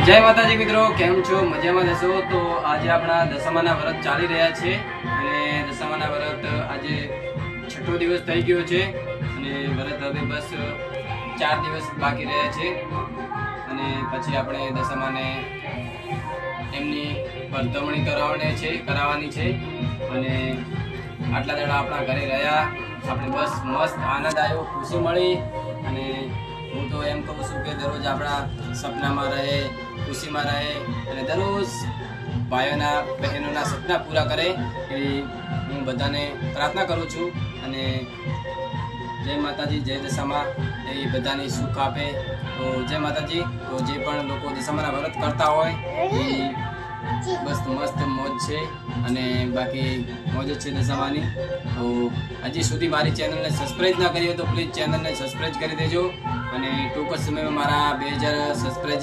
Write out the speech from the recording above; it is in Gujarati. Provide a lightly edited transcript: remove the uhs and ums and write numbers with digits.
જય માતાજી મિત્રો, કેમ છો? મજામાં જશો? તો આજે આપણા દશામાના વ્રત ચાલી રહ્યા છે અને દશામાના વ્રત આજે છઠ્ઠો દિવસ થઈ ગયો છે અને વ્રત હવે બસ 4 દિવસ બાકી રહ્યા છે અને પછી આપણે દશામાને એમની વર્તવણી કરાવવાની છે અને આટલા દાડા આપણા ઘરે રહ્યા આપણે બસ મસ્ત આનંદ આવ્યો, ખુશી મળી અને હું તો એમ કહું છું કે દરરોજ આપણા સપનામાં રહે, ખુશીમાં રહે અને દરરોજ ભાઈઓના બહેનોના સપના પૂરા કરે એવી હું બધાને પ્રાર્થના કરું છું અને જય માતાજી, જય દશામાં એ બધાને સુખ આપે. તો જય માતાજી. તો જે પણ લોકો દશામાના વ્રત કરતા હોય એ મસ્ત મોજ છે અને બાકી મોજ જ છે દશામાની. તો હજી સુધી મારી ચેનલને સબસ્ક્રાઈબ ના કરી હોય તો પ્લીઝ ચેનલને સબસ્ક્રાઈબ કરી દેજો અને ટૂંક જ સમયમાં મારા 2000 સબસ્ક્રાઈબ